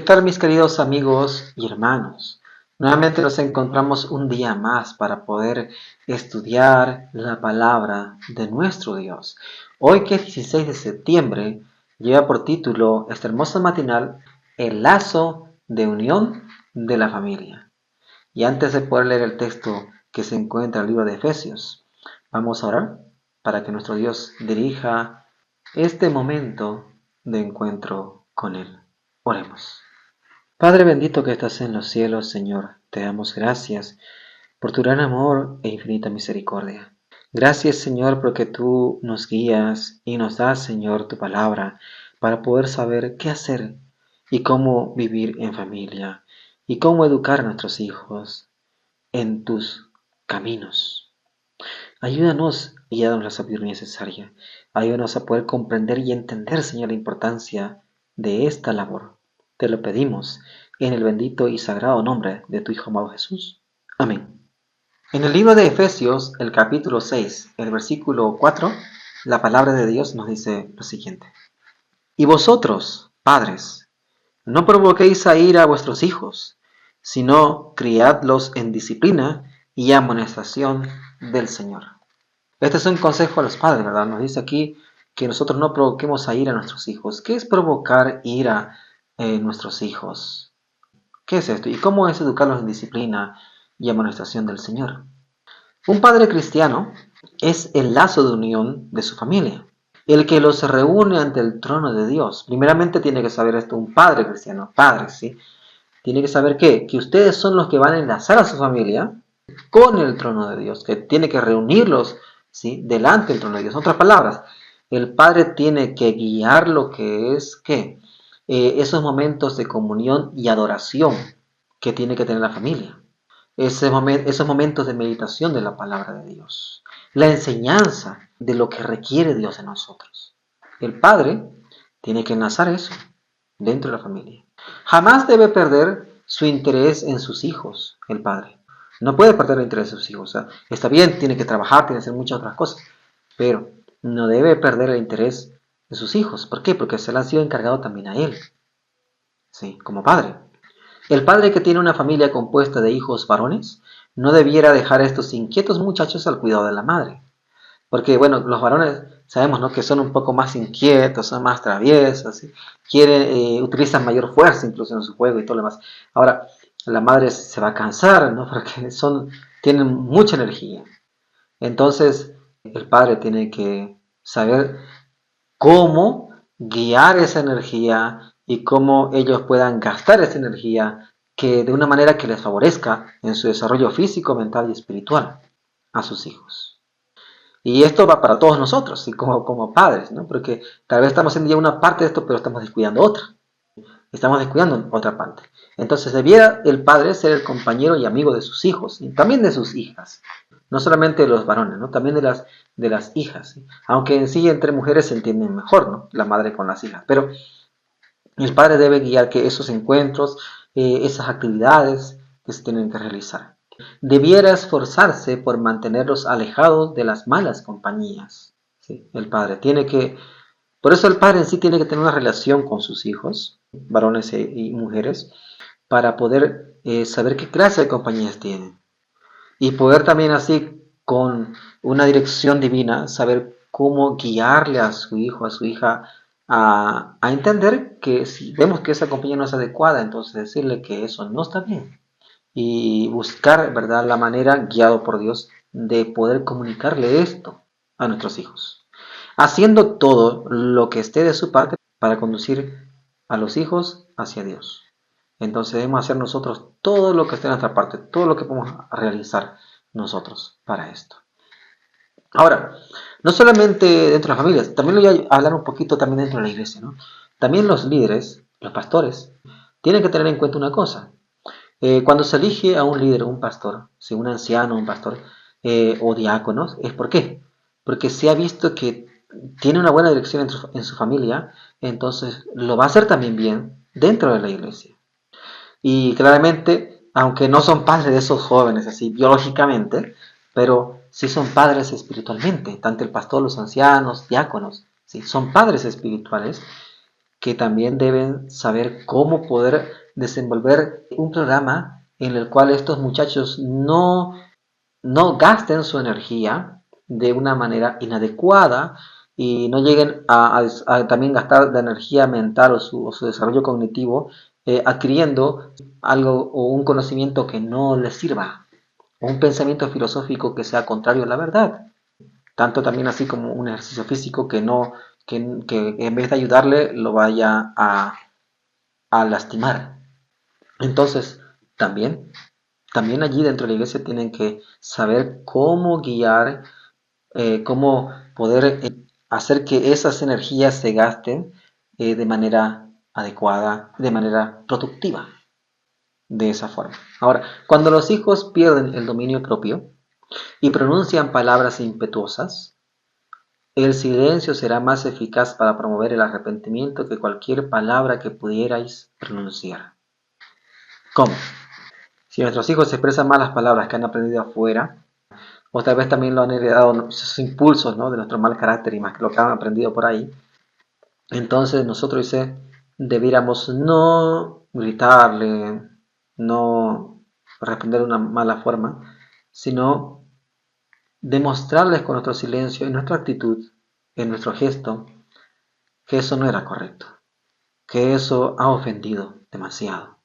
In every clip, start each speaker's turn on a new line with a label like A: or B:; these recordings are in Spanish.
A: tal, mis queridos amigos y hermanos? Nuevamente nos encontramos un día más para poder estudiar la palabra de nuestro Dios. Hoy, que es 16 de septiembre, lleva por título esta hermosa matinal, El lazo de unión de la familia. Y antes de poder leer el texto que se encuentra en el libro de Efesios, vamos a orar para que nuestro Dios dirija este momento de encuentro con Él. Oremos. Padre bendito que estás en los cielos, Señor, te damos gracias por tu gran amor e infinita misericordia. Gracias, Señor, porque tú nos guías y nos das, Señor, tu palabra para poder saber qué hacer y cómo vivir en familia y cómo educar a nuestros hijos en tus caminos. Ayúdanos y danos la sabiduría necesaria. Ayúdanos a poder comprender y entender, Señor, la importancia de esta labor. Te lo pedimos en el bendito y sagrado nombre de tu Hijo amado Jesús. Amén. En el libro de Efesios, el capítulo 6, el versículo 4, la palabra de Dios nos dice lo siguiente. Y vosotros, padres, no provoquéis a ira a vuestros hijos, sino criadlos en disciplina y amonestación del Señor. Este es un consejo a los padres, ¿verdad? Nos dice aquí que nosotros no provoquemos a ira a nuestros hijos. ¿Qué es provocar ira en nuestros hijos? ¿Qué es esto? ¿Y cómo es educarlos en disciplina y amonestación del Señor? Un padre cristiano es el lazo de unión de su familia, el que los reúne ante el trono de Dios. Primeramente tiene que saber esto un padre cristiano, padre, ¿sí? Tiene que saber que ustedes son los que van a enlazar a su familia con el trono de Dios, que tiene que reunirlos, ¿sí?, delante del trono de Dios. En otras palabras, el Padre tiene que guiar lo que es ¿qué? Esos momentos de comunión y adoración que tiene que tener la familia. Esos momentos de meditación de la palabra de Dios. La enseñanza de lo que requiere Dios de nosotros. El Padre tiene que enlazar eso dentro de la familia. Jamás debe perder su interés en sus hijos, el Padre. No puede perder el interés de sus hijos. O sea, está bien, tiene que trabajar, tiene que hacer muchas otras cosas, pero no debe perder el interés de sus hijos. ¿Por qué? Porque se le ha sido encargado también a él, sí, como padre. El padre que tiene una familia compuesta de hijos varones no debiera dejar a estos inquietos muchachos al cuidado de la madre. Porque, bueno, los varones sabemos, ¿no?, que son un poco más inquietos, son más traviesos, ¿sí? Utilizan mayor fuerza incluso en su juego y todo lo demás. Ahora, la madre se va a cansar, ¿no?, porque tienen mucha energía. Entonces, el padre tiene que saber cómo guiar esa energía y cómo ellos puedan gastar esa energía que de una manera que les favorezca en su desarrollo físico, mental y espiritual a sus hijos. Y esto va para todos nosotros, ¿sí?, como padres, ¿no? Porque tal vez estamos haciendo ya una parte de esto, pero estamos descuidando otra. Estamos descuidando otra parte. Entonces debiera el padre ser el compañero y amigo de sus hijos, y también de sus hijas. No solamente de los varones, ¿no?, también de las hijas, ¿sí? Aunque en sí entre mujeres se entienden mejor, ¿no?, la madre con las hijas. Pero el padre debe guiar que esos encuentros, esas actividades que se tienen que realizar. Debiera esforzarse por mantenerlos alejados de las malas compañías, ¿sí? El padre tiene que, por eso el padre en sí tiene que tener una relación con sus hijos, varones y mujeres, para poder saber qué clase de compañías tienen. Y poder también así, con una dirección divina, saber cómo guiarle a su hijo, a su hija, a entender que si vemos que esa compañía no es adecuada, entonces decirle que eso no está bien. Y buscar, ¿verdad?, la manera, guiado por Dios, de poder comunicarle esto a nuestros hijos. Haciendo todo lo que esté de su parte para conducir a los hijos hacia Dios. Entonces debemos hacer nosotros todo lo que esté en nuestra parte, todo lo que podemos realizar nosotros para esto. Ahora, no solamente dentro de las familias, también lo voy a hablar un poquito también dentro de la iglesia, ¿no? También los líderes, los pastores, tienen que tener en cuenta una cosa. Cuando se elige a un líder, un pastor, si un anciano, un pastor o diáconos, ¿es por qué? Porque se ha visto que tiene una buena dirección en su familia, entonces lo va a hacer también bien dentro de la iglesia. Y claramente, aunque no son padres de esos jóvenes así biológicamente, pero sí son padres espiritualmente, tanto el pastor, los ancianos, diáconos, ¿sí?, son padres espirituales que también deben saber cómo poder desenvolver un programa en el cual estos muchachos no gasten su energía de una manera inadecuada y no lleguen a también gastar la energía mental o su desarrollo cognitivo adquiriendo algo o un conocimiento que no les sirva, o un pensamiento filosófico que sea contrario a la verdad. Tanto también así como un ejercicio físico que en vez de ayudarle lo vaya a lastimar. Entonces, también, también allí dentro de la iglesia tienen que saber cómo guiar, cómo poder hacer que esas energías se gasten de manera adecuada, de manera productiva, de esa forma. Ahora, cuando los hijos pierden el dominio propio y pronuncian palabras impetuosas, el silencio será más eficaz para promover el arrepentimiento que cualquier palabra que pudierais pronunciar. ¿Cómo? Si nuestros hijos expresan malas palabras que han aprendido afuera, o tal vez también lo han heredado esos impulsos, ¿no?, de nuestro mal carácter y más que lo que han aprendido por ahí, entonces nosotros debiéramos no gritarle, no responder de una mala forma, sino demostrarles con nuestro silencio, en nuestra actitud, en nuestro gesto, que eso no era correcto, que eso ha ofendido demasiado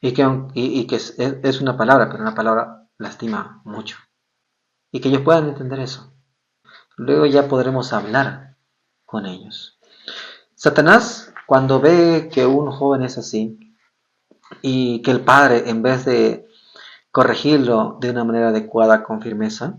A: y que es una palabra, pero una palabra lastima mucho y que ellos puedan entender eso. Luego ya podremos hablar con ellos. Satanás, cuando ve que un joven es así y que el padre, en vez de corregirlo de una manera adecuada con firmeza,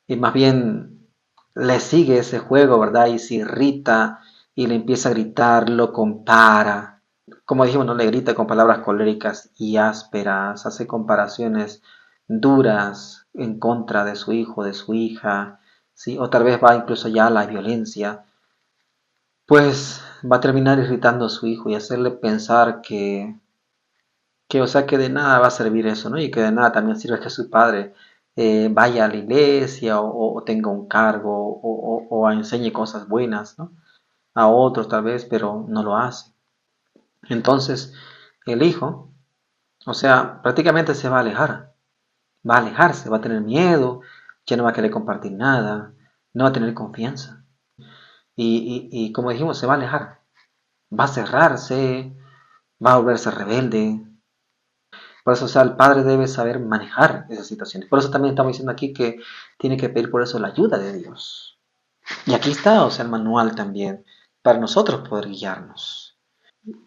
A: y más bien le sigue ese juego, ¿verdad? Y se irrita y le empieza a gritar, lo compara. Como dijimos, no le grita con palabras coléricas y ásperas, hace comparaciones duras en contra de su hijo, de su hija, ¿sí? O tal vez va incluso ya a la violencia, pues va a terminar irritando a su hijo y hacerle pensar o sea, que de nada va a servir eso, ¿no? Y que de nada también sirve que su padre vaya a la iglesia o tenga un cargo o enseñe cosas buenas, ¿no?, a otros tal vez, pero no lo hace. Entonces, el hijo, o sea, prácticamente se va a alejar, va a alejarse, va a tener miedo, ya no va a querer compartir nada, no va a tener confianza. Y como dijimos, se va a alejar, va a cerrarse, va a volverse rebelde. Por eso, o sea, el padre debe saber manejar esas situaciones. Por eso también estamos diciendo aquí que tiene que pedir por eso la ayuda de Dios. Y aquí está, o sea, el manual también, para nosotros poder guiarnos.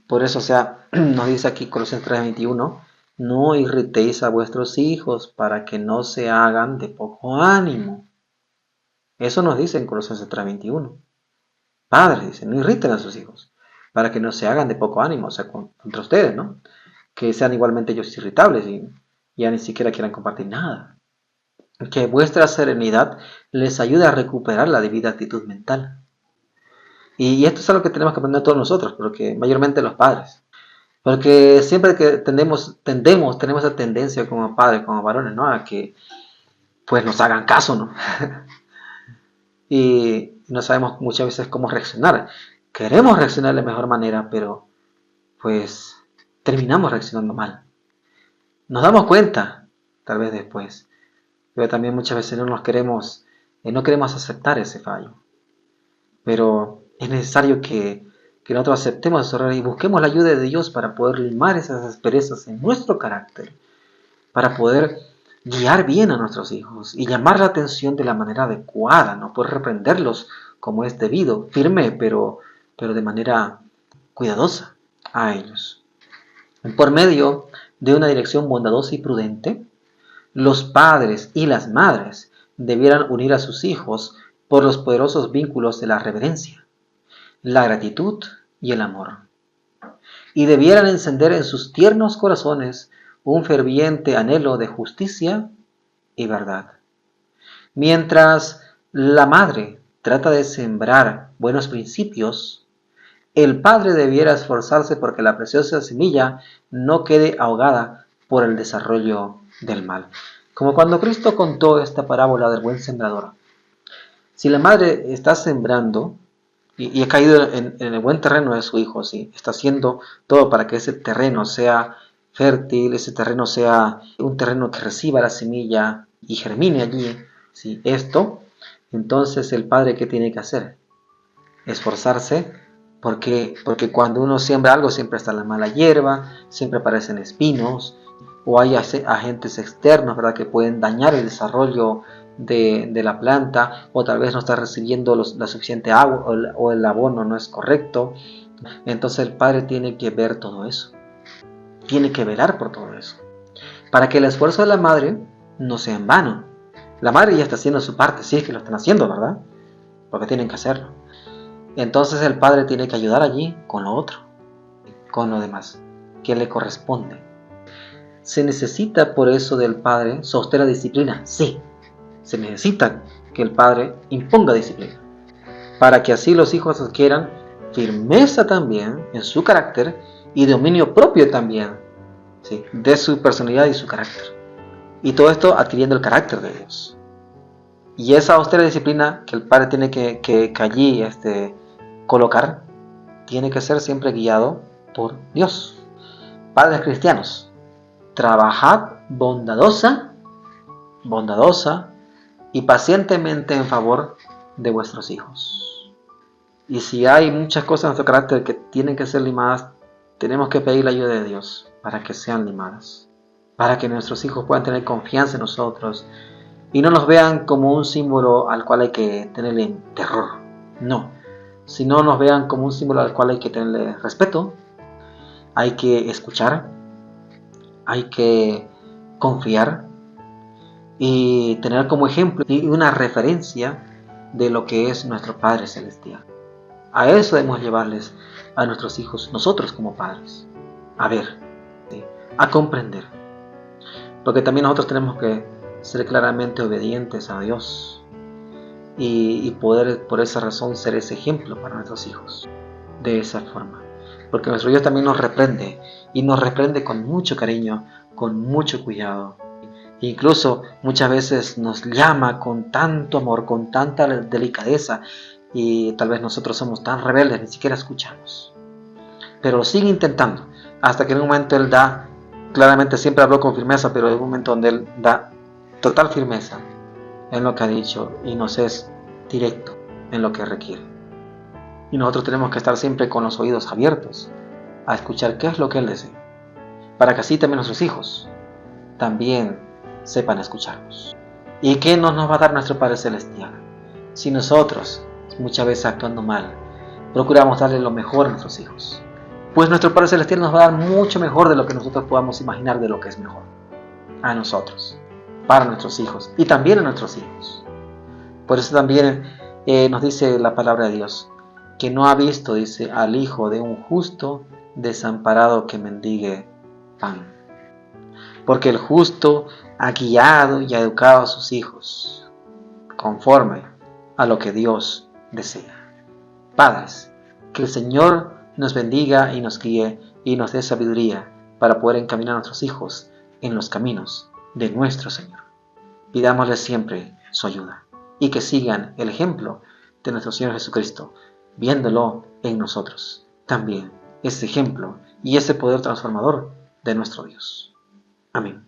A: Por eso, o sea, nos dice aquí Colosenses 3:21, no irritéis a vuestros hijos para que no se hagan de poco ánimo. Eso nos dice en Colosenses 3:21. Padres, dice, no irriten a sus hijos para que no se hagan de poco ánimo, o sea, contra ustedes, ¿no? Que sean igualmente ellos irritables y ya ni siquiera quieran compartir nada. Que vuestra serenidad les ayude a recuperar la debida actitud mental. Y esto es algo que tenemos que aprender todos nosotros, porque mayormente los padres. Porque siempre que tenemos esa tendencia como padres, como varones, ¿no?, a que pues nos hagan caso, ¿no? Y no sabemos muchas veces cómo reaccionar. Queremos reaccionar de la mejor manera, pero pues terminamos reaccionando mal. Nos damos cuenta, tal vez después, pero también muchas veces no queremos aceptar ese fallo. Pero es necesario que nosotros aceptemos esos errores y busquemos la ayuda de Dios para poder limar esas asperezas en nuestro carácter, para poder guiar bien a nuestros hijos y llamar la atención de la manera adecuada, no poder reprenderlos como es debido, firme, pero de manera cuidadosa a ellos. Por medio de una dirección bondadosa y prudente, los padres y las madres debieran unir a sus hijos por los poderosos vínculos de la reverencia, la gratitud y el amor, y debieran encender en sus tiernos corazones un ferviente anhelo de justicia y verdad. Mientras la madre trata de sembrar buenos principios, el padre debiera esforzarse porque la preciosa semilla no quede ahogada por el desarrollo del mal. Como cuando Cristo contó esta parábola del buen sembrador. Si la madre está sembrando y ha caído en el buen terreno de su hijo, ¿sí? Está haciendo todo para que ese terreno sea fértil, ese terreno sea un terreno que reciba la semilla y germine allí, ¿sí? Esto, entonces el padre, ¿qué tiene que hacer? Esforzarse, porque cuando uno siembra algo siempre está la mala hierba, siempre aparecen espinos, o hay agentes externos, ¿verdad?, que pueden dañar el desarrollo de la planta, o tal vez no está recibiendo la suficiente agua, o el abono no es correcto. Entonces el padre tiene que ver todo eso, tiene que velar por todo eso, para que el esfuerzo de la madre no sea en vano. La madre ya está haciendo su parte, sí es que lo están haciendo, ¿verdad? Porque tienen que hacerlo. Entonces el padre tiene que ayudar allí con lo otro, con lo demás, que le corresponde. ¿Se necesita por eso del padre sostener la disciplina? Sí, se necesita que el padre imponga disciplina, para que así los hijos adquieran firmeza también en su carácter y dominio propio también, ¿sí?, de su personalidad y su carácter. Y todo esto adquiriendo el carácter de Dios. Y esa austera disciplina que el padre tiene que allí colocar, tiene que ser siempre guiado por Dios. Padres cristianos, trabajad bondadosa y pacientemente en favor de vuestros hijos. Y si hay muchas cosas en nuestro carácter que tienen que ser limadas, tenemos que pedir la ayuda de Dios para que sean limadas, para que nuestros hijos puedan tener confianza en nosotros y no nos vean como un símbolo al cual hay que tenerle terror. No, sino nos vean como un símbolo al cual hay que tenerle respeto, hay que escuchar, hay que confiar y tener como ejemplo y una referencia de lo que es nuestro Padre Celestial. A eso debemos llevarles a nuestros hijos, nosotros como padres, a ver, ¿sí?, a comprender. Porque también nosotros tenemos que ser claramente obedientes a Dios y poder por esa razón ser ese ejemplo para nuestros hijos, de esa forma. Porque nuestro Dios también nos reprende, y nos reprende con mucho cariño, con mucho cuidado. Incluso muchas veces nos llama con tanto amor, con tanta delicadeza, y tal vez nosotros somos tan rebeldes, ni siquiera escuchamos. Pero lo sigue intentando, hasta que en un momento Él da, claramente siempre habló con firmeza, pero en un momento donde Él da total firmeza en lo que ha dicho y nos es directo en lo que requiere. Y nosotros tenemos que estar siempre con los oídos abiertos a escuchar qué es lo que Él desea, para que así también nuestros hijos también sepan escucharnos. ¿Y qué nos va a dar nuestro Padre Celestial? Si nosotros, muchas veces actuando mal, procuramos darle lo mejor a nuestros hijos, pues nuestro Padre Celestial nos va a dar mucho mejor de lo que nosotros podamos imaginar de lo que es mejor a nosotros, para nuestros hijos y también a nuestros hijos. Por eso también nos dice la palabra de Dios, que no ha visto, dice, al hijo de un justo desamparado que mendigue pan. Porque el justo ha guiado y ha educado a sus hijos conforme a lo que Dios desea. Padres, que el Señor nos bendiga y nos guíe y nos dé sabiduría para poder encaminar a nuestros hijos en los caminos de nuestro Señor. Pidámosle siempre su ayuda y que sigan el ejemplo de nuestro Señor Jesucristo, viéndolo en nosotros también, ese ejemplo y ese poder transformador de nuestro Dios. Amén.